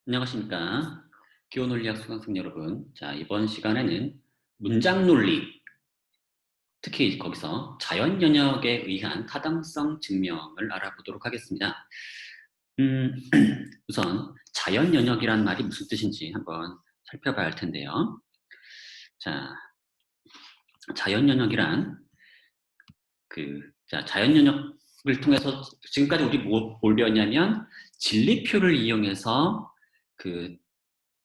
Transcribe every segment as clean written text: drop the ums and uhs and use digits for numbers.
안녕하십니까. 기호논리학 수강생 여러분. 자, 이번 시간에는 문장 논리, 특히 거기서 자연 영역에 의한 타당성 증명을 알아보도록 하겠습니다. 음, 우선 자연 영역이란 말이 무슨 뜻인지 한번 살펴봐야 할 텐데요. 자, 자연 영역이란 자연 영역을 통해서 지금까지 우리 뭘 배웠냐면 진리표를 이용해서 그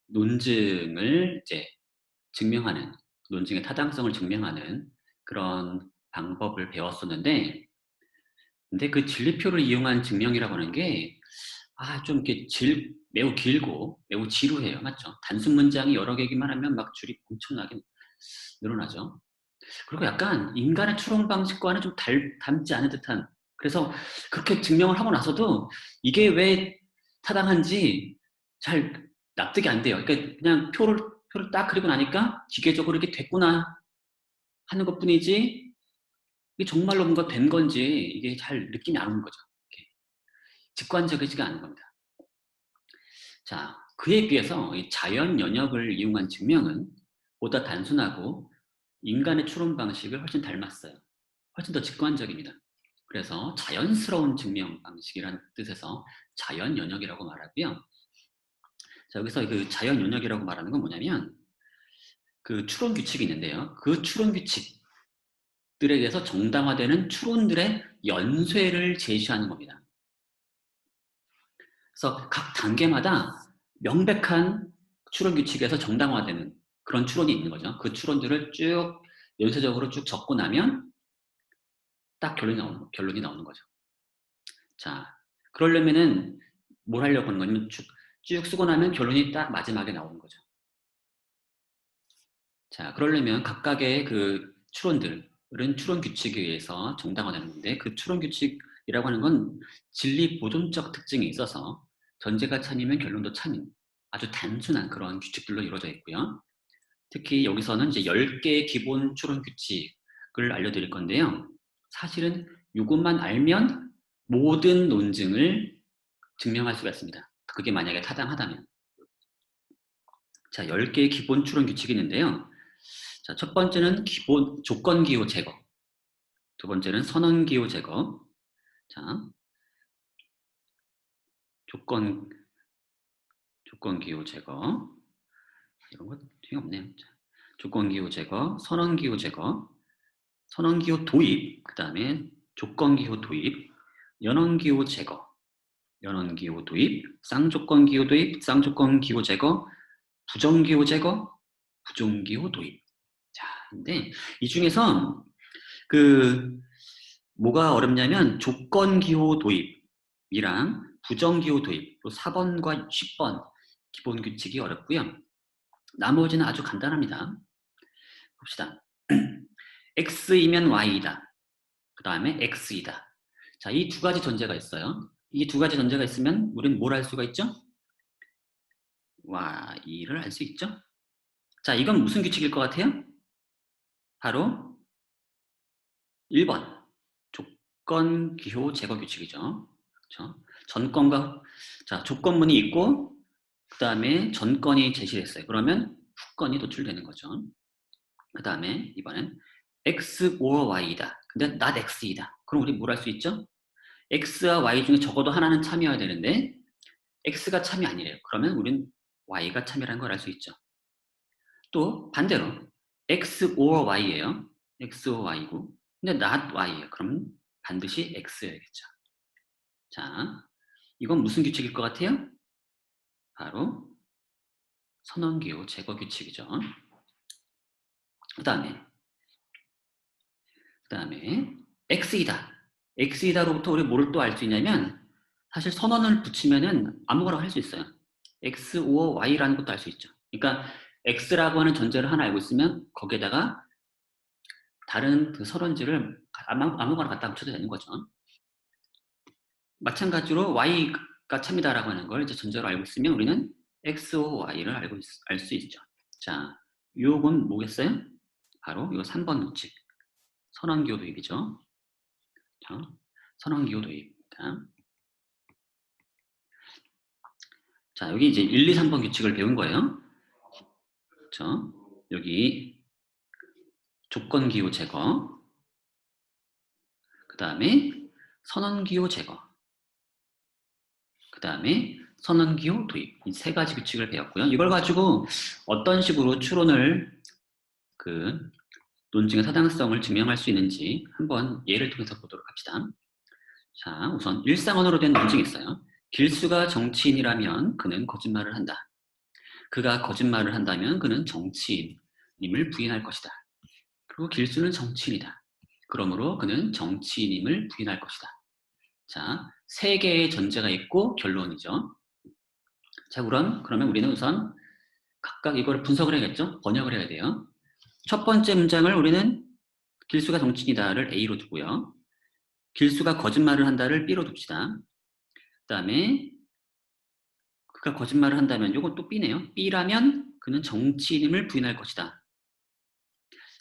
논증을 이제 증명하는, 논증의 타당성을 증명하는 그런 방법을 배웠었는데, 근데 그 진리표를 이용한 증명이라고 하는 게, 좀 이렇게 매우 길고 매우 지루해요. 맞죠? 단순 문장이 여러 개기만 하면 막 줄이 엄청나게 늘어나죠. 그리고 약간 인간의 추론 방식과는 좀 닮지 않은 듯한, 그래서 그렇게 증명을 하고 나서도 이게 왜 타당한지 잘 납득이 안 돼요. 그러니까 그냥 표를 딱 그리고 나니까 기계적으로 이렇게 됐구나 하는 것 뿐이지, 이게 정말로 뭔가 된 건지 이게 잘 느낌이 안 오는 거죠. 이렇게 직관적이지가 않은 겁니다. 자, 그에 비해서 이 자연 영역을 이용한 증명은 보다 단순하고 인간의 추론 방식을 훨씬 닮았어요. 훨씬 더 직관적입니다. 그래서 자연스러운 증명 방식이라는 뜻에서 자연 영역이라고 말하고요. 자, 여기서 그 자연 영역이라고 말하는 건 뭐냐면 그 추론 규칙이 있는데요. 그 추론 규칙들에 의해서 정당화되는 추론들의 연쇄를 제시하는 겁니다. 그래서 각 단계마다 명백한 추론 규칙에서 정당화되는 그런 추론이 있는 거죠. 그 추론들을 쭉 연쇄적으로 쭉 적고 나면 딱 결론이 나오는 거죠. 자, 그러려면은 뭘 하려고 하는 거냐면 쭉 쓰고 나면 결론이 딱 마지막에 나오는 거죠. 자, 그러려면 각각의 그 추론들은 추론 규칙에 의해서 정당화되는 건데, 그 추론 규칙이라고 하는 건 진리 보존적 특징이 있어서 전제가 참이면 결론도 참인 아주 단순한 그런 규칙들로 이루어져 있고요. 특히 여기서는 이제 10개의 기본 추론 규칙을 알려드릴 건데요. 사실은 이것만 알면 모든 논증을 증명할 수가 있습니다. 그게 만약에 타당하다면. 자, 10개의 기본 추론 규칙이 있는데요. 자, 첫 번째는 기본 조건 기호 제거. 두 번째는 선언 기호 제거. 자, 조건 기호 제거. 이런 거 되게 없네요. 자, 조건 기호 제거, 선언 기호 제거, 선언 기호 도입, 그다음에 조건 기호 도입, 연언 기호 제거, 연언 기호 도입, 쌍조건 기호 도입, 쌍조건 기호 제거, 부정 기호 제거, 부정 기호 도입. 자, 근데 이 중에서 그 뭐가 어렵냐면 조건 기호 도입이랑 부정 기호 도입, 또 4번과 10번 기본 규칙이 어렵고요. 나머지는 아주 간단합니다. 봅시다. x이면 y이다. 그 다음에 x이다. 자, 이 두 가지 전제가 있어요. 이 두 가지 전제가 있으면 우리는 뭘 알 수가 있죠? y를 알 수 있죠? 자, 이건 무슨 규칙일 것 같아요? 바로 1번. 조건 기호 제거 규칙이죠. 그렇죠? 전건과 조건문이 있고 그 다음에 전건이 제시됐어요. 그러면 후건이 도출되는 거죠. 그 다음에 이번엔 x or y이다. 근데 not x이다. 그럼 우리 뭘 할 수 있죠? x와 y 중에 적어도 하나는 참여해야 되는데 x가 참여 아니래요. 그러면 우리는 y가 참여라는 걸 알 수 있죠. 또 반대로 x or y예요. x or y고 근데 not y예요. 그러면 반드시 x여야겠죠. 자, 이건 무슨 규칙일 것 같아요? 바로 선언기호 제거 규칙이죠. 그 다음에 x이다. x이다로부터 우리 뭐를 또 알 수 있냐면 사실 선언을 붙이면은 아무거나 할 수 있어요. x or y라는 것도 알 수 있죠. 그러니까 x라고 하는 전제를 하나 알고 있으면 거기에다가 다른 그 선언지를 아무거나 갖다 붙여도 되는 거죠. 마찬가지로 y가 참이다라고 하는 걸 이제 전제로 알고 있으면 우리는 x or y를 알 수 있죠. 자, 요건 뭐겠어요? 바로 요 3번 규칙. 선언기호 도입이죠. 자, 선언기호 도입. 자, 여기 이제 1, 2, 3번 규칙을 배운 거예요. 그렇죠? 여기 조건기호 제거, 그 다음에 선언기호 제거, 그 다음에 선언기호 도입. 이 세 가지 규칙을 배웠고요. 이걸 가지고 어떤 식으로 추론을 그 논증의 타당성을 증명할 수 있는지 한번 예를 통해서 보도록 합시다. 자, 우선 일상언어로 된 논증이 있어요. 길수가 정치인이라면 그는 거짓말을 한다. 그가 거짓말을 한다면 그는 정치인임을 부인할 것이다. 그리고 길수는 정치인이다. 그러므로 그는 정치인임을 부인할 것이다. 자, 세 개의 전제가 있고 결론이죠. 자, 그러면 우리는 우선 각각 이걸 분석을 해야겠죠? 번역을 해야 돼요. 첫 번째 문장을 우리는 길수가 정치인이다를 A로 두고요. 길수가 거짓말을 한다를 B로 둡시다. 그 다음에 그가 거짓말을 한다면 이건 또 B네요. B라면 그는 정치인임을 부인할 것이다.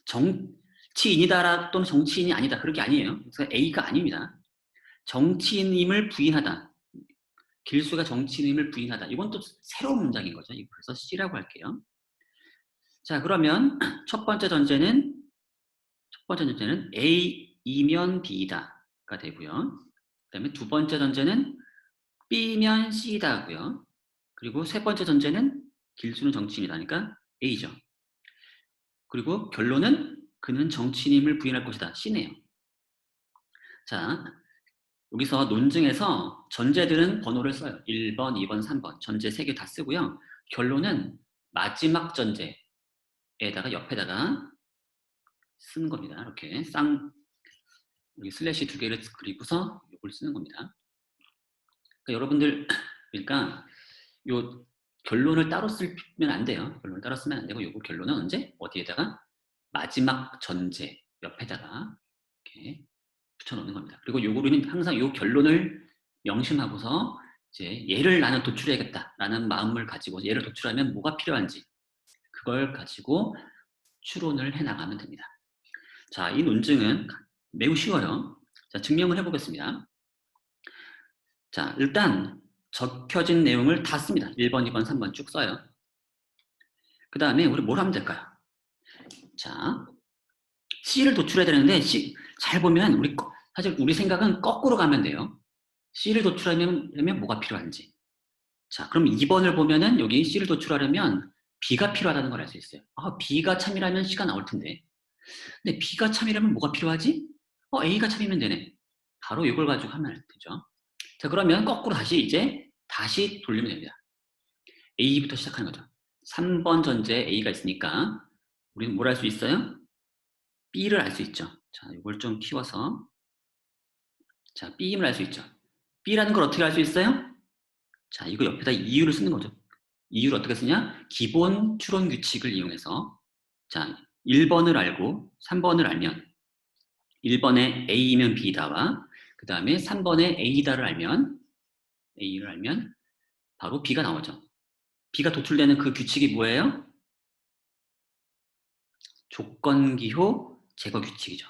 정치인이다 또는 정치인이 아니다. 그런 게 아니에요. 그래서 A가 아닙니다. 정치인임을 부인하다. 길수가 정치인임을 부인하다. 이건 또 새로운 문장인 거죠. 그래서 C라고 할게요. 자, 그러면 첫 번째 전제는 A이면 B다가 되고요. 그 다음에 두 번째 전제는 B면 C다고요. 그리고 세 번째 전제는 길수는 정치인이다. 그러니까 A죠. 그리고 결론은 그는 정치인임을 부인할 것이다. C네요. 자, 여기서 논증에서 전제들은 번호를 써요. 1번, 2번, 3번. 전제 3개 다 쓰고요. 결론은 마지막 전제에다가 옆에다가 쓰는 겁니다. 이렇게 여기 슬래시 2개를 그리고서 이걸 쓰는 겁니다. 그러니까 여러분들, 그러니까 요 결론을 따로 쓰면 안 돼요. 결론을 따로 쓰면 안 되고 요거 결론은 언제? 어디에다가? 마지막 전제 옆에다가 이렇게 붙여놓는 겁니다. 그리고 요거는 항상 요 결론을 명심하고서 이제 얘를 나는 도출해야겠다라는 마음을 가지고 얘를 도출하면 뭐가 필요한지 그걸 가지고 추론을 해나가면 됩니다. 자, 이 논증은 매우 쉬워요. 자, 증명을 해보겠습니다. 자, 일단 적혀진 내용을 다 씁니다. 1번, 2번, 3번 쭉 써요. 그 다음에 우리 뭘 하면 될까요? 자, C를 도출해야 되는데 잘 보면 사실 우리 생각은 거꾸로 가면 돼요. C를 도출하려면 뭐가 필요한지. 자, 그럼 2번을 보면은 여기 C를 도출하려면 B가 필요하다는 걸 알 수 있어요. 아, B가 참이라면 C가 나올 텐데. 근데 B가 참이라면 뭐가 필요하지? A가 참이면 되네. 바로 이걸 가지고 하면 되죠. 자, 그러면 거꾸로 다시 돌리면 됩니다. A부터 시작하는 거죠. 3번 전제에 A가 있으니까 우리는 뭘 알 수 있어요? B를 알 수 있죠. 자, 이걸 좀 키워서 자, B임을 알 수 있죠. B라는 걸 어떻게 알 수 있어요? 자, 이거 옆에다 이유를 쓰는 거죠. 이유를 어떻게 쓰냐? 기본 추론 규칙을 이용해서 자, 1번을 알고 3번을 알면 1번에 A이면 B다와 그 다음에 3번에 A다를 알면 A를 알면 바로 B가 나오죠. B가 도출되는 그 규칙이 뭐예요? 조건기호 제거 규칙이죠.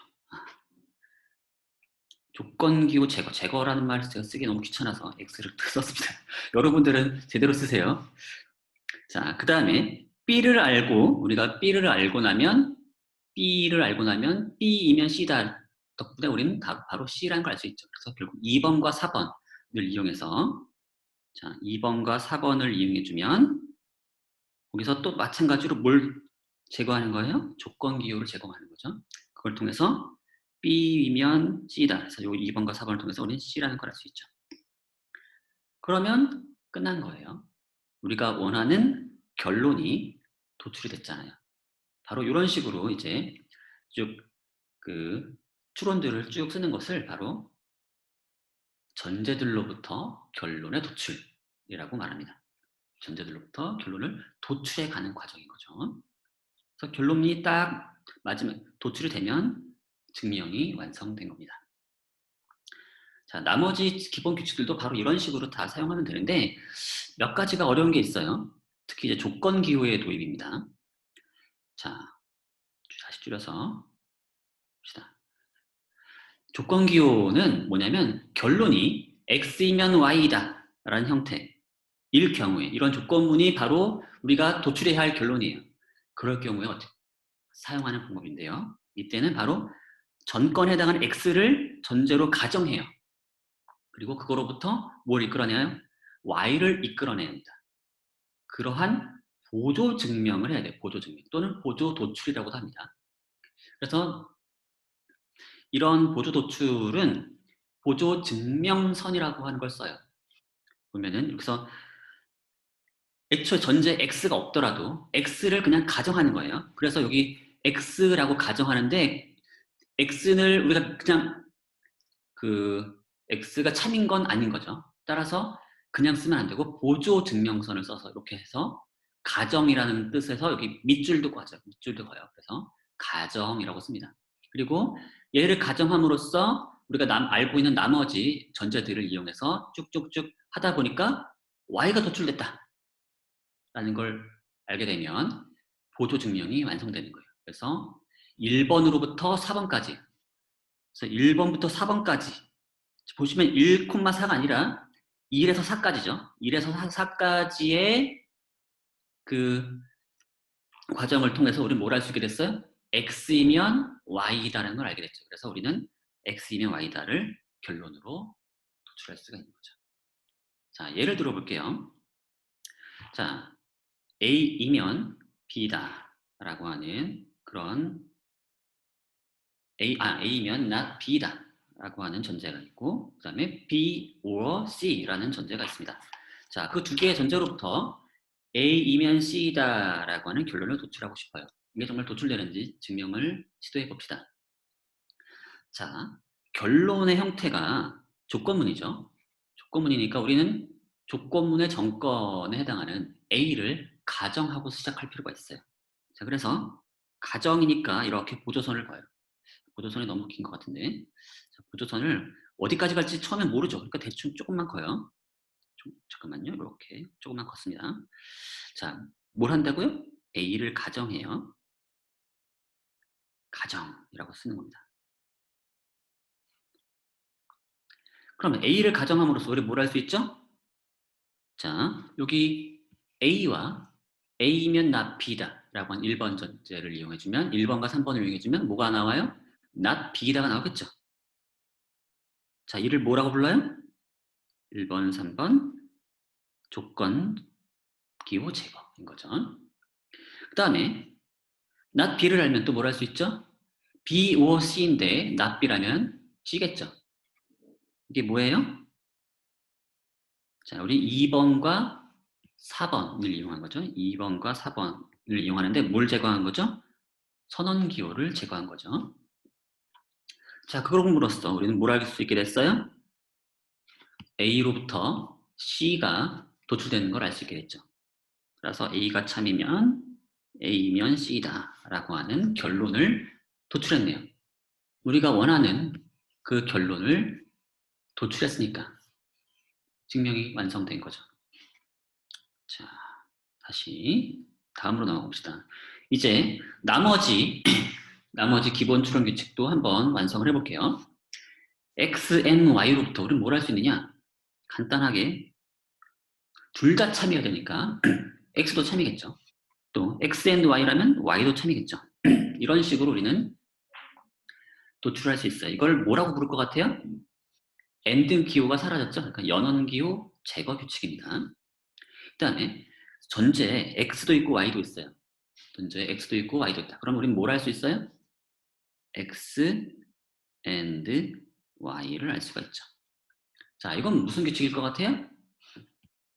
조건기호 제거라는 말을 제가 쓰기 너무 귀찮아서 X를 썼습니다. 여러분들은 제대로 쓰세요. 자, 그 다음에 우리가 B를 알고 나면 B이면 C다 덕분에 우리는 바로 C라는 걸 알 수 있죠. 그래서 결국 2번과 4번을 이용해서 자, 2번과 4번을 이용해주면 거기서 또 마찬가지로 뭘 제거하는 거예요? 조건기호를 제거하는 거죠. 그걸 통해서 B이면 C다. 그래서 이 2번과 4번을 통해서 우리는 C라는 걸 알 수 있죠. 그러면 끝난 거예요. 우리가 원하는 결론이 도출이 됐잖아요. 바로 이런 식으로 이제 쭉 추론들을 쭉 쓰는 것을 바로 전제들로부터 결론의 도출이라고 말합니다. 전제들로부터 결론을 도출해 가는 과정인 거죠. 그래서 결론이 딱 마지막 도출이 되면 증명이 완성된 겁니다. 자, 나머지 기본 규칙들도 바로 이런 식으로 다 사용하면 되는데 몇 가지가 어려운 게 있어요. 특히 이제 조건 기호의 도입입니다. 자, 다시 줄여서 봅시다. 조건 기호는 뭐냐면 결론이 x이면 y다 라는 형태 일 경우에 이런 조건문이 바로 우리가 도출해야 할 결론이에요. 그럴 경우에 어떻게 사용하는 방법인데요. 이때는 바로 전 건에 해당하는 X를 전제로 가정해요. 그리고 그거로부터 뭘 이끌어내요? Y를 이끌어내야 합니다. 그러한 보조 증명을 해야 돼요. 보조 증명 또는 보조 도출이라고도 합니다. 그래서 이런 보조 도출은 보조 증명선이라고 하는 걸 써요. 보면은 여기서 애초에 전제 X가 없더라도 X를 그냥 가정하는 거예요. 그래서 여기 X라고 가정하는데 X를 우리가 그냥 그 X가 참인 건 아닌 거죠. 따라서 그냥 쓰면 안 되고 보조 증명선을 써서 이렇게 해서 가정이라는 뜻에서 여기 밑줄도 거죠. 밑줄도 거요. 그래서 가정이라고 씁니다. 그리고 얘를 가정함으로써 우리가 알고 있는 나머지 전제들을 이용해서 쭉쭉쭉 하다 보니까 Y가 도출됐다 라는 걸 알게 되면 보조 증명이 완성되는 거예요. 그래서 1번으로부터 4번까지 그래서 1번부터 4번까지 보시면 1,4가 아니라 1에서 4까지죠. 1에서 4까지의 그 과정을 통해서 우리는 뭘 알 수 있게 됐어요? X이면 Y다라는 걸 알게 됐죠. 그래서 우리는 X이면 Y다를 결론으로 도출할 수가 있는 거죠. 자, 예를 들어 볼게요. 자, A이면 B다라고 하는 그런 A면 not B다 라고 하는 전제가 있고 그 다음에 B or C라는 전제가 있습니다. 자, 그 두 개의 전제로부터 A이면 C다 라고 하는 결론을 도출하고 싶어요. 이게 정말 도출되는지 증명을 시도해 봅시다. 자, 결론의 형태가 조건문이죠. 조건문이니까 우리는 조건문의 정건에 해당하는 A를 가정하고 시작할 필요가 있어요. 자, 그래서 가정이니까 이렇게 보조선을 봐요. 보조선이 너무 긴 것 같은데. 자, 보조선을 어디까지 갈지 처음엔 모르죠. 그러니까 대충 조금만 커요. 잠깐만요. 이렇게 조금만 컸습니다. 자, 뭘 한다고요? A를 가정해요. 가정이라고 쓰는 겁니다. 그러면 A를 가정함으로써 우리 뭘 할 수 있죠? 자, 여기 A와 A면 not B다 라고 한 1번 전제를 이용해주면 1번과 3번을 이용해주면 뭐가 나와요? not B다가 나오겠죠. 자, 이를 뭐라고 불러요? 1번, 3번 조건 기호 제거인 거죠. 그 다음에 not B를 알면 또 뭘 할 수 있죠? B or C인데 not B라면 C겠죠. 이게 뭐예요? 자, 우리 2번과 4번을 이용한 거죠. 2번과 4번을 이용하는데 뭘 제거한 거죠? 선언 기호를 제거한 거죠. 자, 그럼으로써 우리는 뭘 알 수 있게 됐어요? A로부터 C가 도출되는 걸 알 수 있게 됐죠. 그래서 A가 참이면 A면 C다 라고 하는 결론을 도출했네요. 우리가 원하는 그 결론을 도출했으니까 증명이 완성된 거죠. 자, 다시 다음으로 넘어가 봅시다. 이제 나머지 기본 추론 규칙도 한번 완성을 해볼게요. X, N, Y로부터 우리는 뭘 할 수 있느냐? 간단하게 둘 다 참여야 되니까 X도 참이겠죠. 또 X and Y라면 Y도 참이겠죠. 이런 식으로 우리는 도출할 수 있어요. 이걸 뭐라고 부를 것 같아요? AND 기호가 사라졌죠. 그러니까 연원 기호 제거 규칙입니다. 그 다음에 전제에 X도 있고 Y도 있어요. 전제에 X도 있고 Y도 있다. 그럼 우리는 뭘 할 수 있어요? X and Y를 알 수가 있죠. 자, 이건 무슨 규칙일 것 같아요?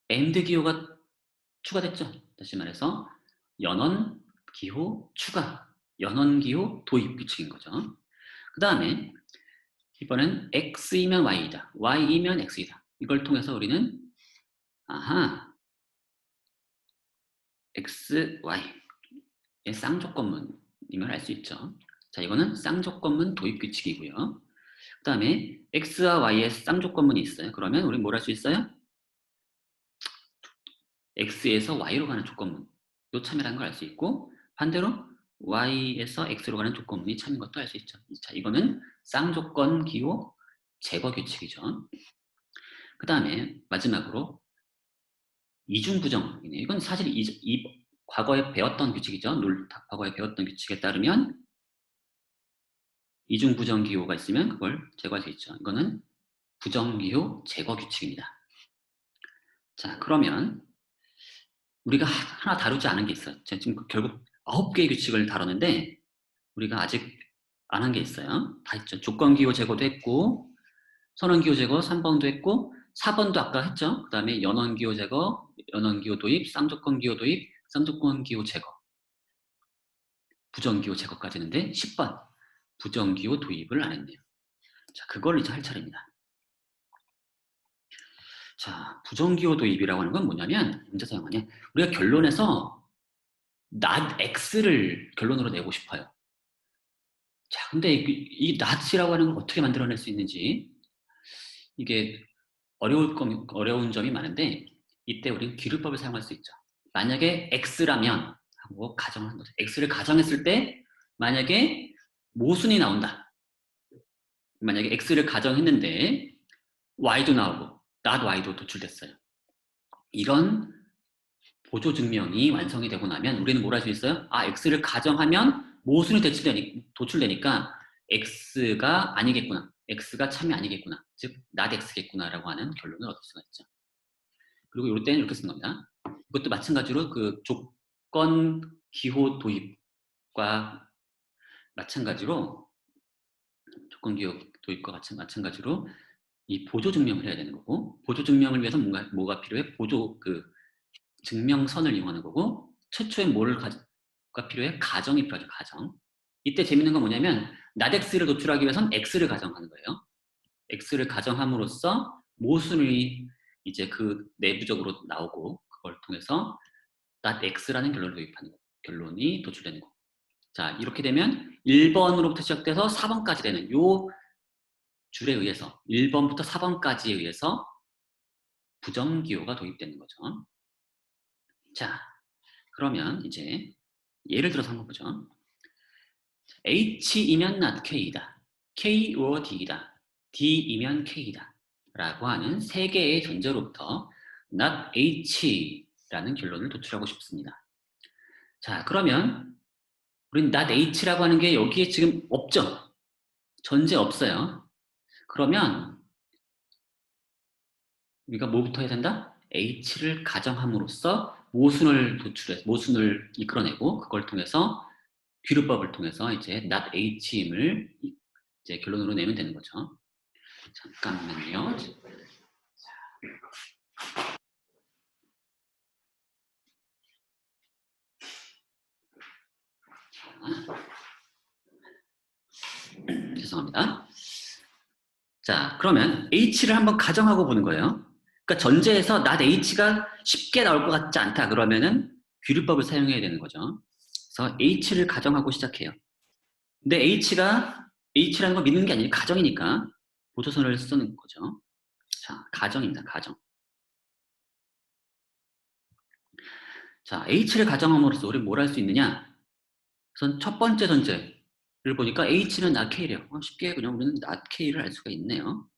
AND 기호가 추가됐죠. 다시 말해서 연원 기호 추가, 연원 기호 도입 규칙인 거죠. 그 다음에 이번엔 X이면 Y이다, Y이면 X이다. 이걸 통해서 우리는 X, Y의 쌍조건문임을 알 수 있죠. 자, 이거는 쌍조건문 도입 규칙이고요. 그 다음에 X와 Y의 쌍조건문이 있어요. 그러면 우리는 뭘 할 수 있어요? X에서 Y로 가는 조건문도 참이라는 걸 알 수 있고 반대로 Y에서 X로 가는 조건문이 참인 것도 알 수 있죠. 자, 이거는 쌍조건 기호 제거 규칙이죠. 그 다음에 마지막으로 이중부정이네. 이건 사실 과거에 배웠던 규칙이죠. 과거에 배웠던 규칙에 따르면 이중부정기호가 있으면 그걸 제거할 수 있죠. 이거는 부정기호 제거 규칙입니다. 자, 그러면 우리가 하나 다루지 않은 게 있어요. 제가 지금 결국 9개의 규칙을 다뤘는데 우리가 아직 안 한 게 있어요. 다 있죠. 조건기호 제거도 했고 선언기호 제거 3번도 했고 4번도 아까 했죠. 그 다음에 연원기호 제거, 연원기호 도입, 쌍조건기호 도입, 쌍조건기호 제거, 부정기호 제거까지 했는데 10번 부정기호 도입을 안 했네요. 자, 그걸 이제 할 차례입니다. 자, 부정기호 도입이라고 하는 건 뭐냐면 언제 사용하냐? 우리가 결론에서 not x를 결론으로 내고 싶어요. 자, 근데 이 not이라고 하는 걸 어떻게 만들어낼 수 있는지 이게 어려운 점이 많은데 이때 우리는 귀류법을 사용할 수 있죠. 만약에 x라면 하고 가정을 한 거죠. x를 가정했을 때 만약에 모순이 나온다. 만약에 x를 가정했는데 y도 나오고 not y도 도출됐어요. 이런 보조 증명이 완성이 되고 나면 우리는 뭘 할 수 있어요? 아, x를 가정하면 모순이 도출되니까 x가 아니겠구나. x가 참이 아니겠구나. 즉 not x겠구나라고 하는 결론을 얻을 수가 있죠. 그리고 이럴 때는 이렇게 쓰는 겁니다. 이것도 마찬가지로 그 조건 기호 도입과 마찬가지로 조건 기호 도입과 마찬가지로 이 보조 증명을 해야 되는 거고 보조 증명을 위해서 뭐가 필요해? 보조 증명선을 이용하는 거고 최초에 뭐가 필요해? 가정이 필요하죠. 가정. 이때 재밌는 건 뭐냐면 not x를 도출하기 위해서는 x를 가정하는 거예요. x를 가정함으로써 모순이 이제 그 내부적으로 나오고 그걸 통해서 not x라는 결론을 도입하는 거. 결론이 도출되는 거. 자, 이렇게 되면 1번으로부터 시작돼서 4번까지 되는 요 줄에 의해서 1번부터 4번까지에 의해서 부정기호가 도입되는 거죠. 자, 그러면 이제 예를 들어서 한번 보죠. H이면 not K이다. K or D이다. D이면 K이다. 라고 하는 세 개의 전제로부터 not H라는 결론을 도출하고 싶습니다. 자, 그러면 우린 not H라고 하는 게 여기에 지금 없죠? 전제 없어요. 그러면 우리가 뭐부터 해야 된다? H를 가정함으로써 모순을 이끌어내고 그걸 통해서 귀류법을 통해서 이제 not H임을 이제 결론으로 내면 되는 거죠. 잠깐만요. 죄송합니다. 자, 그러면 H를 한번 가정하고 보는 거예요. 그러니까 전제에서 not H가 쉽게 나올 것 같지 않다 그러면은 귀류법을 사용해야 되는 거죠. 그래서 H를 가정하고 시작해요. 근데 H라는 거 믿는 게 아니라 가정이니까 보조선을 쓰는 거죠. 자, 가정입니다. 가정. 자, H를 가정함으로써 우리 뭘 할 수 있느냐? 우선 첫 번째 전제를 보니까 H는 not K래요. 쉽게 그냥 우리는 not K를 알 수가 있네요.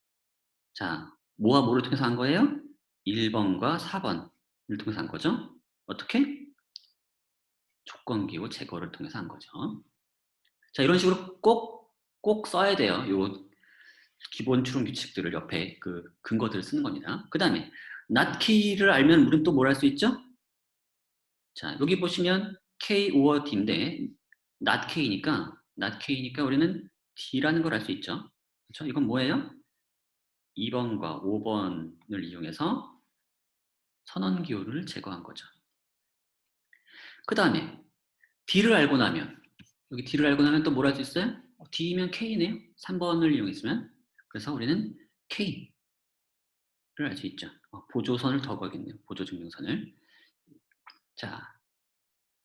자, 뭐와 뭐를 통해서 한 거예요? 1번과 4번을 통해서 한 거죠. 어떻게? 조건기호 제거를 통해서 한 거죠. 자, 이런 식으로 꼭 써야 돼요. 요 기본 추론 규칙들을 옆에 그 근거들을 쓰는 겁니다. 그 다음에 not K를 알면 우리는 또 뭘 할 수 있죠? 자, 여기 보시면 K or D인데 not K니까 우리는 D라는 걸 알 수 있죠. 그렇죠? 이건 뭐예요? 2번과 5번을 이용해서 선언기호를 제거한 거죠. 그 다음에 D를 알고 나면 여기 D를 알고 나면 또 뭘 할 수 있어요? D면 K네요. 3번을 이용했으면 그래서 우리는 K를 알 수 있죠. 보조선을 더 걸겠네요. 보조증명선을. 자,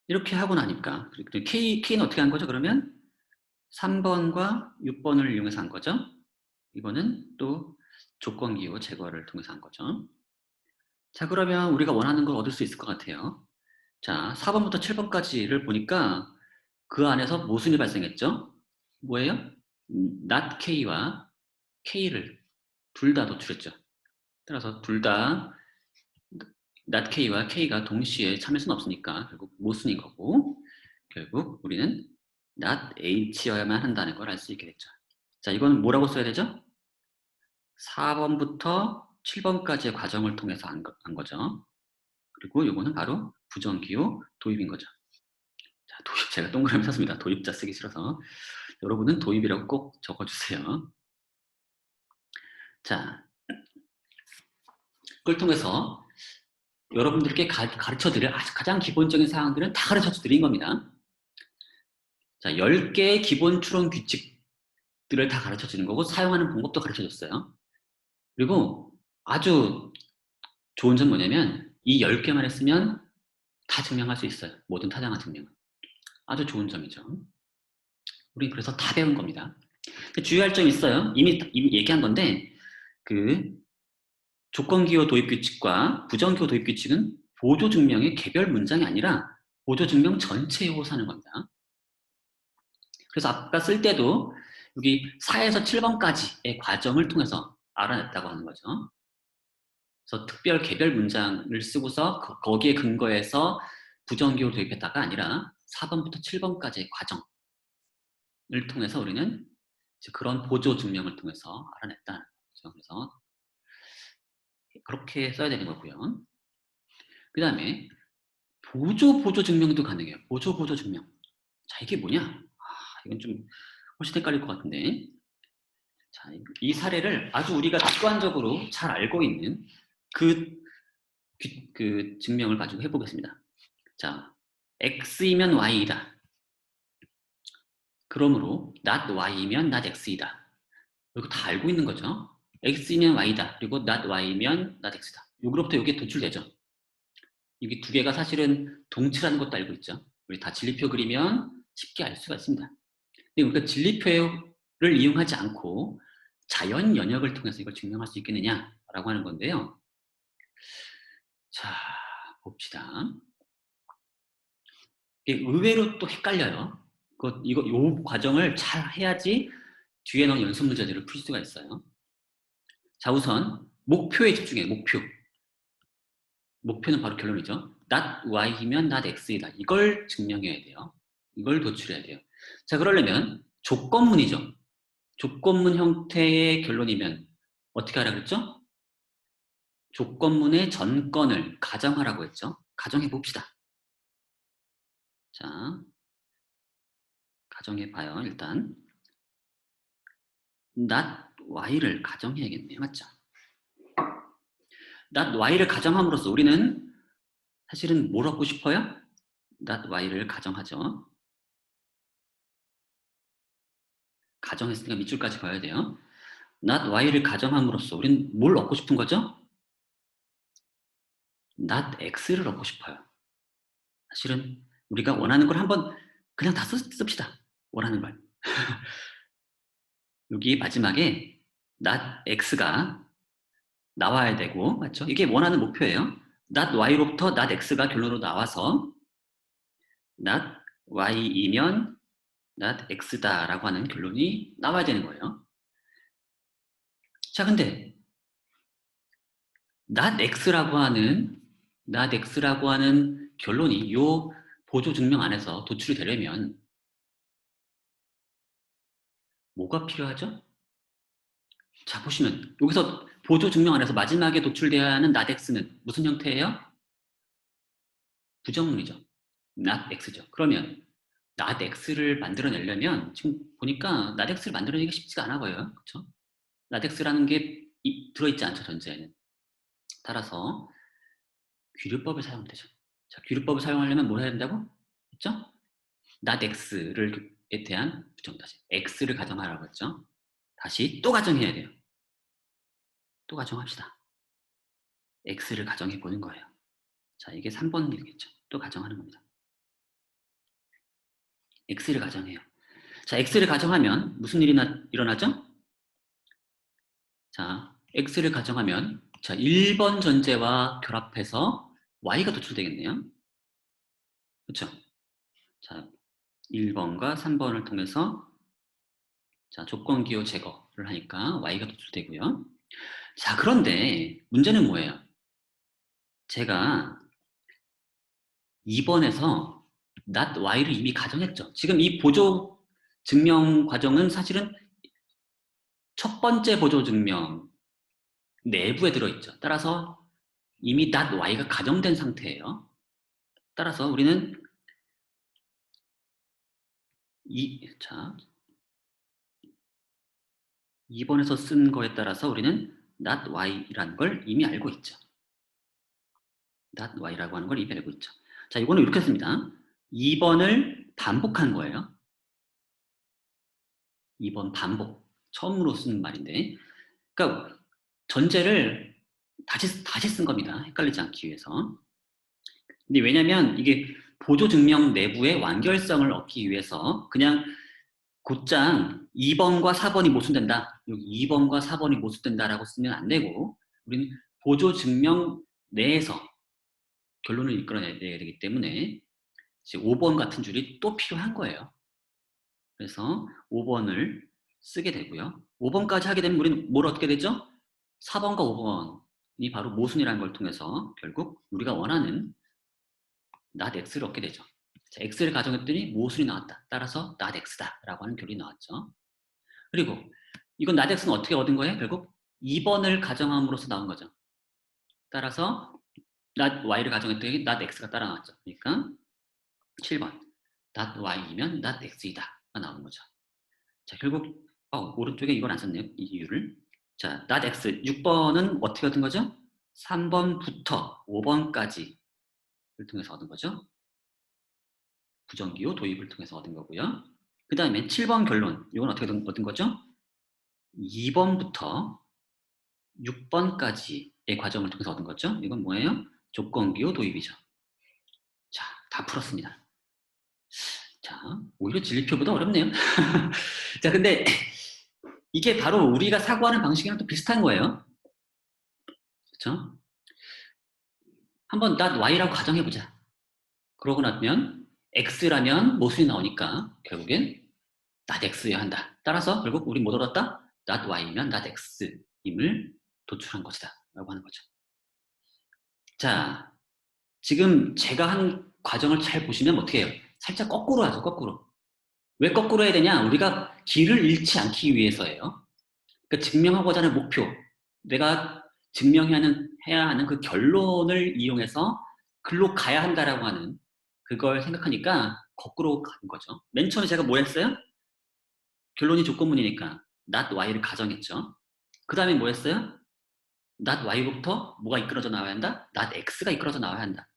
이렇게 하고 나니까 K는 어떻게 한 거죠? 그러면 3번과 6번을 이용해서 한 거죠. 이거는 또 조건기호 제거를 통해서 한 거죠. 자, 그러면 우리가 원하는 걸 얻을 수 있을 것 같아요. 자, 4번부터 7번까지를 보니까 그 안에서 모순이 발생했죠? 뭐예요? not K와 K를 둘 다 노출했죠. 따라서 둘 다 not k와 k가 동시에 참을 수는 없으니까 결국 모순인 거고, 결국 우리는 not h여야만 한다는 걸 알 수 있게 됐죠. 자, 이건 뭐라고 써야 되죠? 4번부터 7번까지의 과정을 통해서 한 거죠. 그리고 요거는 바로 부정기호 도입인 거죠. 자, 도입, 제가 동그라미 썼습니다. 도입자 쓰기 싫어서. 여러분은 도입이라고 꼭 적어주세요. 자, 그걸 통해서 여러분들께 가르쳐 드릴 가장 기본적인 사항들은 다 가르쳐 드린 겁니다. 자, 10개의 기본 추론 규칙들을 다 가르쳐 주는 거고, 사용하는 방법도 가르쳐 줬어요. 그리고 아주 좋은 점 뭐냐면, 이 10개만 했으면 다 증명할 수 있어요. 모든 타당한 증명은. 아주 좋은 점이죠. 우리 그래서 다 배운 겁니다. 주의할 점이 있어요. 이미 얘기한 건데, 그 조건기호 도입규칙과 부정기호 도입규칙은 보조증명의 개별 문장이 아니라 보조증명 전체에 호소하는 겁니다. 그래서 아까 쓸 때도 여기 4에서 7번까지의 과정을 통해서 알아냈다고 하는 거죠. 그래서 특별 개별 문장을 쓰고서 거기에 근거해서 부정기호를 도입했다가 아니라 4번부터 7번까지의 과정을 통해서 우리는 이제 그런 보조 증명을 통해서 알아냈다는 거죠. 그래서 그렇게 써야 되는 거고요. 그 다음에 보조 증명도 가능해요. 보조 증명. 자, 이게 뭐냐? 이건 좀 훨씬 헷갈릴 것 같은데. 자, 이 사례를 아주 우리가 직관적으로 잘 알고 있는 그 증명을 가지고 해보겠습니다. 자, x이면 y이다. 그러므로 not y이면 not x이다. 이거 다 알고 있는 거죠. x이면 y다. 그리고 not y이면 not x다. 여기로부터 여기에 도출되죠. 이게 두 개가 사실은 동치라는 것도 알고 있죠. 우리 다 진리표 그리면 쉽게 알 수가 있습니다. 근데 우리가 진리표를 이용하지 않고 자연 연역을 통해서 이걸 증명할 수 있겠느냐라고 하는 건데요. 자, 봅시다. 이게 의외로 또 헷갈려요. 요 과정을 잘 해야지 뒤에 나온 연습 문제들을 풀 수가 있어요. 자, 우선 목표에 집중해요. 목표는 바로 결론이죠. not y이면 not x이다. 이걸 증명해야 돼요. 이걸 도출해야 돼요. 자, 그러려면 조건문이죠. 조건문 형태의 결론이면 어떻게 하라 그랬죠? 조건문의 전건을 가정하라고 했죠. 가정해 봅시다. 자, 가정해 봐요. 일단 not y를 가정해야겠네요. 맞죠? not y를 가정함으로써 우리는 사실은 뭘 얻고 싶어요? not y를 가정하죠. 가정했으니까 밑줄까지 봐야 돼요. not y를 가정함으로써 우리는 뭘 얻고 싶은 거죠? not x를 얻고 싶어요. 사실은 우리가 원하는 걸 한번 그냥 다 씁시다. 원하는 걸. 여기 마지막에 not x가 나와야 되고, 맞죠? 이게 원하는 목표예요. not y로부터 not x가 결론으로 나와서 not y이면 not x다라고 하는 결론이 나와야 되는 거예요. 자, 근데 not x라고 하는 결론이 요 보조 증명 안에서 도출이 되려면 뭐가 필요하죠? 자, 보시면 여기서 보조 증명 안에서 마지막에 도출돼야 하는 not x는 무슨 형태예요? 부정문이죠. not x죠. 그러면 not x를 만들어내려면 지금 보니까 not x를 만들어내기가 쉽지가 않아 보여요. 그렇죠? not x라는 게 들어있지 않죠, 전제에는. 따라서 귀류법을 사용하면 되죠. 자, 귀류법을 사용하려면 뭘 해야 된다고? 했죠? not x에 대한 부정 다시 x를 가정하라고 했죠. 다시 또 가정해야 돼요. 또 가정합시다. x를 가정해 보는 거예요. 자, 이게 3번이겠죠. 또 가정하는 겁니다. x를 가정해요. 자, x를 가정하면 무슨 일이 일어나죠? 자, x를 가정하면 자, 1번 전제와 결합해서 y가 도출되겠네요. 그렇죠? 자, 1번과 3번을 통해서 자, 조건기호 제거를 하니까 y가 도출되고요. 자, 그런데 문제는 뭐예요? 제가 2번에서 not y를 이미 가정했죠. 지금 이 보조 증명 과정은 사실은 첫 번째 보조 증명 내부에 들어있죠. 따라서 이미 not y가 가정된 상태예요. 따라서 우리는 자, 2번에서 쓴 거에 따라서 우리는 not y라는 걸 이미 알고 있죠. not y라고 하는 걸 이미 알고 있죠. 자, 이거는 이렇게 씁니다. 2번을 반복한 거예요. 2번 반복. 처음으로 쓰는 말인데. 그러니까 전제를 다시 쓴 겁니다. 헷갈리지 않기 위해서. 근데 왜냐면 이게 보조 증명 내부의 완결성을 얻기 위해서 그냥 곧장 2번과 4번이 모순된다. 여기 2번과 4번이 모순된다라고 쓰면 안 되고 우리는 보조 증명 내에서 결론을 이끌어내야 되기 때문에 이제 5번 같은 줄이 또 필요한 거예요. 그래서 5번을 쓰게 되고요. 5번까지 하게 되면 우리는 뭘 얻게 되죠? 4번과 5번이 바로 모순이라는 걸 통해서 결국 우리가 원하는 not x를 얻게 되죠. 자, x를 가정했더니 모순이 나왔다. 따라서 not x다 라고 하는 결론이 나왔죠. 그리고 이건 not x는 어떻게 얻은 거예요? 결국 2번을 가정함으로써 나온 거죠. 따라서 not y를 가정했더니 not x가 따라 나왔죠. 그러니까 7번 not y이면 not x이다 가 나오는 거죠. 자, 결국 오른쪽에 이걸 안 썼네요. 이 이유를. 자, not x 6번은 어떻게 얻은 거죠? 3번부터 5번까지를 통해서 얻은 거죠. 부정기호 도입을 통해서 얻은 거고요. 그 다음에 7번 결론. 이건 어떻게 얻은 거죠? 2번부터 6번까지의 과정을 통해서 얻은 거죠. 이건 뭐예요? 조건기호 도입이죠. 자, 다 풀었습니다. 자, 오히려 진리표보다 어렵네요. 자, 근데 이게 바로 우리가 사고하는 방식이랑 또 비슷한 거예요. 그렇죠? 한번 not y라고 가정해보자. 그러고 나면 x라면 모순이 나오니까 결국엔 not x여야 한다. 따라서 결국 우리 못 얻었다? not y면 not x임을 도출한 것이다. 라고 하는 거죠. 자, 지금 제가 한 과정을 잘 보시면 어떻게 해요? 살짝 거꾸로 하죠, 거꾸로. 왜 거꾸로 해야 되냐? 우리가 길을 잃지 않기 위해서예요. 그러니까 증명하고자 하는 목표, 내가 증명해야 하는 그 결론을 이용해서 글로 가야 한다라고 하는 그걸 생각하니까 거꾸로 가는 거죠. 맨 처음에 제가 뭐 했어요? 결론이 조건문이니까 not y를 가정했죠. 그 다음에 뭐 했어요? not y로부터 뭐가 이끌어져 나와야 한다? not x가 이끌어져 나와야 한다.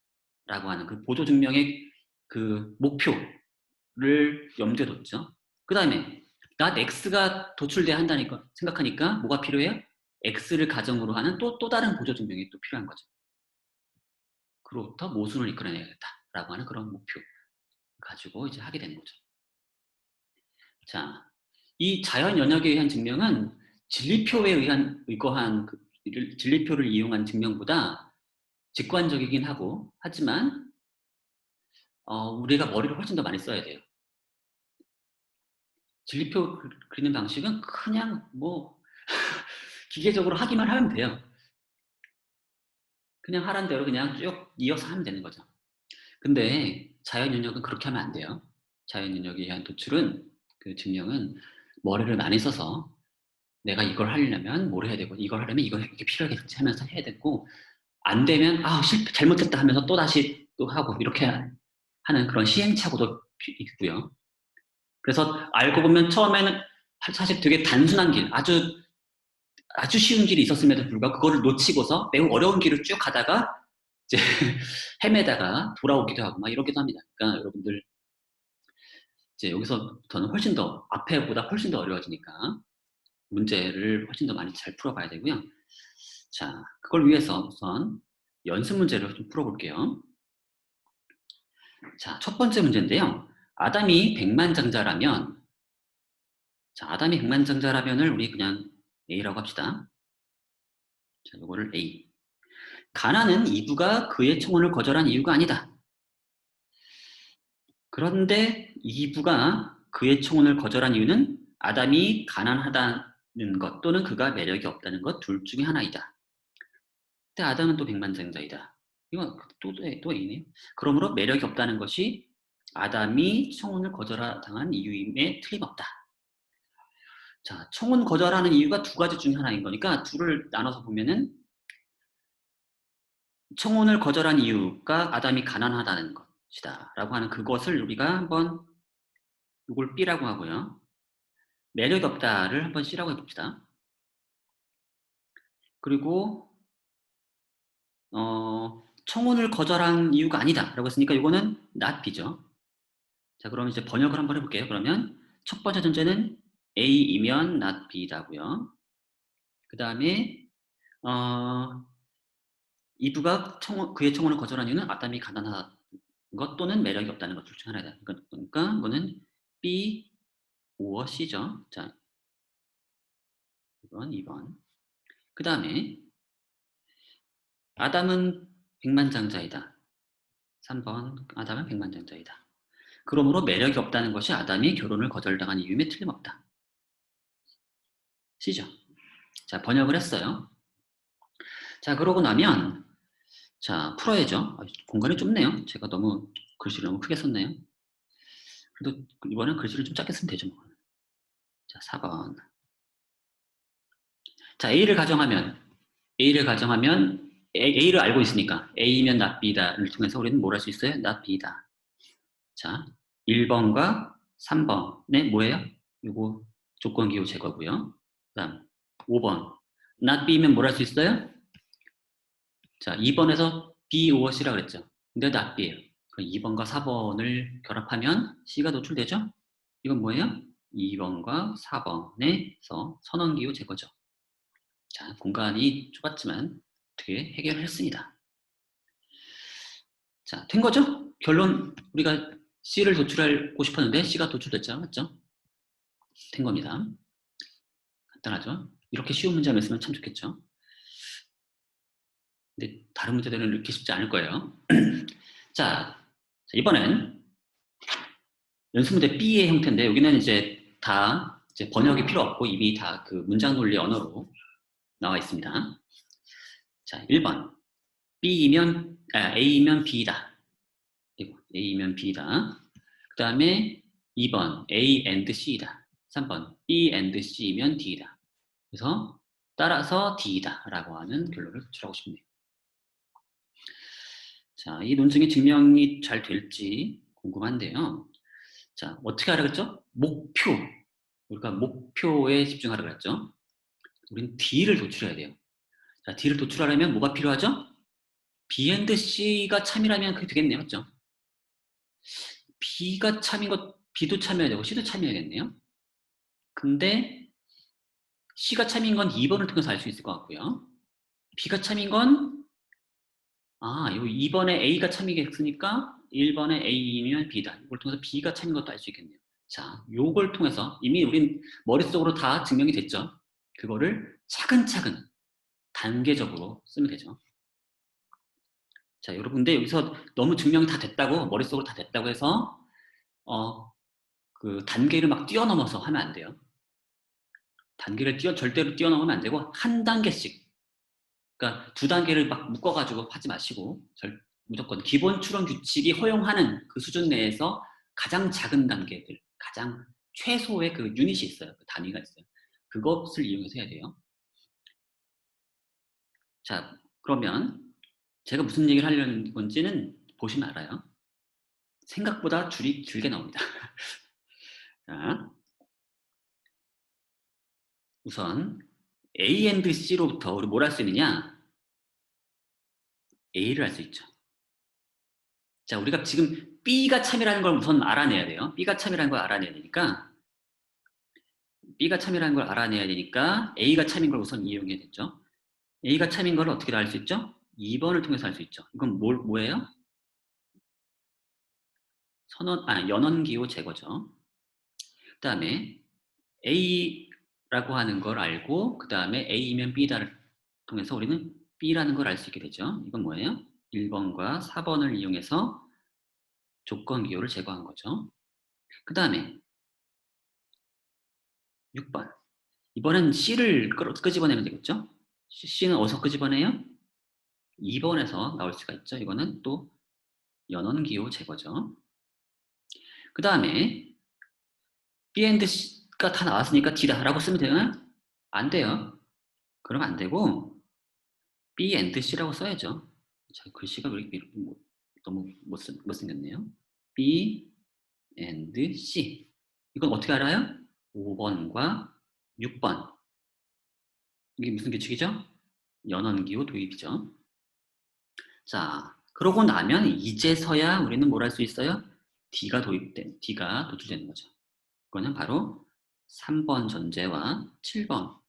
라고 하는 그 보조 증명의 그 목표를 염두에 뒀죠. 그 다음에 not x가 도출돼야 한다니까 생각하니까 뭐가 필요해요? x를 가정으로 하는 또 다른 보조 증명이 또 필요한 거죠. 그로부터 모순을 이끌어내야겠다라고 하는 그런 목표 가지고 이제 하게 되는 거죠. 자, 이 자연 연역에 의한 증명은 진리표에 의거한 진리표를 이용한 증명보다 직관적이긴 하고 하지만 우리가 머리를 훨씬 더 많이 써야 돼요. 진리표 그리는 방식은 그냥 뭐 기계적으로 하기만 하면 돼요. 그냥 하란 대로 그냥 쭉 이어서 하면 되는 거죠. 근데 자연 연역은 그렇게 하면 안 돼요. 자연 연역에 의한 도출은 그 증명은 머리를 많이 써서 내가 이걸 하려면 뭘 해야 되고 이걸 하려면 이게 필요하겠지 하면서 해야 되고 안 되면 잘못했다 하면서 또 다시 또 하고 이렇게 하는 그런 시행착오도 있고요. 그래서 알고 보면 처음에는 사실 되게 단순한 길, 아주 쉬운 길이 있었음에도 불구하고 그거를 놓치고서 매우 어려운 길을 쭉 가다가 이제 헤매다가 돌아오기도 하고 막 이러기도 합니다. 그러니까 여러분들 이제 여기서부터는 훨씬 더 앞에보다 훨씬 더 어려워지니까 문제를 훨씬 더 많이 잘 풀어봐야 되고요. 자, 그걸 위해서 우선 연습 문제를 좀 풀어볼게요. 자, 첫 번째 문제인데요. 아담이 백만장자라면, 자, 아담이 백만장자라면을 우리 그냥 A라고 합시다. 자, 이거를 A. 가난은 이브가 그의 청혼을 거절한 이유가 아니다. 그런데 이브가 그의 청혼을 거절한 이유는 아담이 가난하다는 것 또는 그가 매력이 없다는 것 둘 중에 하나이다. 근데 아담은 또 백만장자이다. 이건 또 A네요. 그러므로 매력이 없다는 것이 아담이 청혼을 거절당한 이유임에 틀림없다. 자, 청혼 거절하는 이유가 두 가지 중에 하나인 거니까 둘을 나눠서 보면은 청혼을 거절한 이유가 아담이 가난하다는 것이다 라고 하는 그것을 우리가 한번 이걸 B라고 하고요. 매력이 없다를 한번 C라고 해봅시다. 그리고 청혼을 거절한 이유가 아니다 라고 했으니까 이거는 not B죠. 자, 그럼 이제 번역을 한번 해볼게요. 그러면 첫 번째 전제는 A이면 not B다고요. 그 다음에 이브가 그의 청혼을 거절한 이유는 아담이 가난한 것 또는 매력이 없다는 것 둘 중 하나다. 그러니까 이거는 B, or C죠. 자, 1번, 2번. 그 다음에 아담은 백만장자이다. 3번, 아담은 백만장자이다. 그러므로 매력이 없다는 것이 아담이 결혼을 거절당한 이유임에 틀림없다. C죠. 자, 번역을 했어요. 자, 그러고 나면 자, 풀어야죠. 공간이 좁네요. 제가 너무 글씨를 너무 크게 썼네요. 그래도 이번엔 글씨를 좀 작게 쓰면 되죠. 뭐. 자, 4번. 자, A를 가정하면 A를 알고 있으니까 A면 not B다를 통해서 우리는 뭘 할 수 있어요? not B다. 자, 1번과 3번에 뭐예요? 요거 조건기호 제거고요. 그 다음 5번. not B면 뭘 할 수 있어요? 자, 2번에서 B, or C라 그랬죠. 근데 not B예요. 2번과 4번을 결합하면 C가 노출되죠? 이건 뭐예요? 2번과 4번에서 선언기호 제거죠. 자, 공간이 좁았지만 어떻게 해결을 했습니다. 자, 된 거죠? 결론 우리가 C를 도출하고 싶었는데 C가 도출됐죠? 맞죠? 된 겁니다. 간단하죠? 이렇게 쉬운 문제가 있으면 참 좋겠죠? 근데 다른 문제들은 이렇게 쉽지 않을 거예요. 자, 이번엔 연습문제 B의 형태인데 여기는 이제 다 이제 번역이 필요 없고 이미 다 그 문장 논리 언어로 나와 있습니다. 자, 1번. A이면 B다. A이면 B다. 그 다음에 2번 A and C다. 3번 B and C면 D다. 그래서 따라서 D다 라고 하는 결론을 도출하고 싶네요. 자, 이 논증의 증명이 잘 될지 궁금한데요. 자, 어떻게 하라 그랬죠? 목표. 우리가 목표에 집중하라 그랬죠? 우리는 D를 도출해야 돼요. 자, D를 도출하려면 뭐가 필요하죠? B and C가 참이라면 그게 되겠네요. 맞죠? B가 참인 것, B도 참여해야 되고 C도 참여해야겠네요. 근데 C가 참인 건 2번을 통해서 알 수 있을 것 같고요. B가 참인 건, 요 2번에 A가 참이겠으니까 1번에 A이면 B다. 이걸 통해서 B가 참인 것도 알 수 있겠네요. 자, 요걸 통해서 이미 우린 머릿속으로 다 증명이 됐죠. 그거를 차근차근 단계적으로 쓰면 되죠. 자, 여러분들 여기서 너무 증명이 다 됐다고, 머릿속으로 다 됐다고 해서, 그 단계를 막 뛰어넘어서 하면 안 돼요. 단계를 절대로 뛰어넘으면 안 되고, 한 단계씩. 그러니까 두 단계를 막 묶어가지고 하지 마시고, 무조건 기본 추론 규칙이 허용하는 그 수준 내에서 가장 작은 단계들, 가장 최소의 그 유닛이 있어요. 그 단위가 있어요. 그것을 이용해서 해야 돼요. 자, 그러면 제가 무슨 얘기를 하려는 건지는 보시면 알아요. 생각보다 줄이 길게 나옵니다. 자, 우선 A and C로부터 우리 뭘 할 수 있느냐? A를 할 수 있죠. 자, 우리가 지금 B가 참이라는 걸 우선 알아내야 돼요. B가 참이라는 걸 알아내야 되니까 B가 참이라는 걸 알아내야 되니까 A가 참인 걸 우선 이용해야 되죠. A가 참인 걸 어떻게 알 수 있죠? 2번을 통해서 알 수 있죠. 이건 뭐예요? 연원기호 제거죠. 그 다음에 A라고 하는 걸 알고 그 다음에 A면 B다를 통해서 우리는 B라는 걸 알 수 있게 되죠. 이건 뭐예요? 1번과 4번을 이용해서 조건 기호를 제거한 거죠. 그 다음에 6번. 이번엔 C를 끄집어내면 되겠죠? C는 어디서 끄집어내요? 2번에서 나올 수가 있죠. 이거는 또 연원기호 제거죠. 그 다음에 B and C가 다 나왔으니까 D다라고 쓰면 되나요? 안 돼요. 그러면 안 되고 B and C라고 써야죠. 자, 글씨가 왜 이렇게 너무 못생겼네요. B and C. 이건 어떻게 알아요? 5번과 6번. 이게 무슨 규칙이죠? 연원기호 도입이죠. 자, 그러고 나면 이제서야 우리는 뭘 할 수 있어요? D가 도출되는 거죠. 그거는 바로 3번 전제와 7번.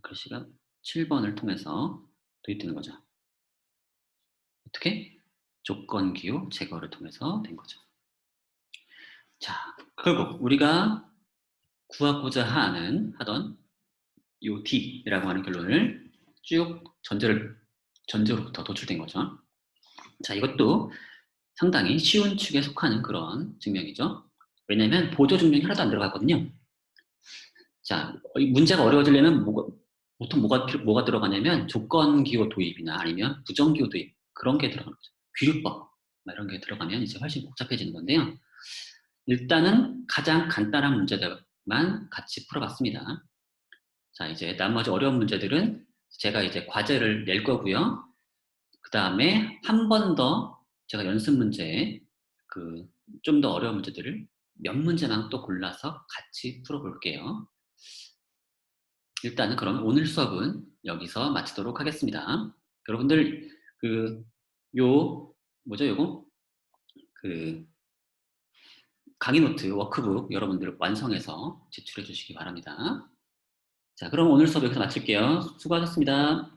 글씨가 7번을 통해서 도입되는 거죠. 어떻게? 조건기호 제거를 통해서 된 거죠. 자, 결국 우리가 구하고자 하던 요 D라고 하는 결론을 쭉 전제로부터 도출된 거죠. 자, 이것도 상당히 쉬운 축에 속하는 그런 증명이죠. 왜냐하면 보조 증명이 하나도 안 들어갔거든요. 자, 이 문제가 어려워지려면 보통 뭐가 들어가냐면 조건기호 도입이나 아니면 부정기호 도입 그런 게 들어가는 거죠. 귀류법 이런 게 들어가면 이제 훨씬 복잡해지는 건데요. 일단은 가장 간단한 문제들만 같이 풀어봤습니다. 자, 이제 나머지 어려운 문제들은 제가 이제 과제를 낼 거고요. 그 다음에 한 번 더 제가 연습 문제 좀 더 어려운 문제들을 몇 문제만 또 골라서 같이 풀어볼게요. 일단은 그럼 오늘 수업은 여기서 마치도록 하겠습니다. 여러분들 요거 강의 노트 워크북 여러분들 완성해서 제출해 주시기 바랍니다. 자, 그럼 오늘 수업 여기서 마칠게요. 수고하셨습니다.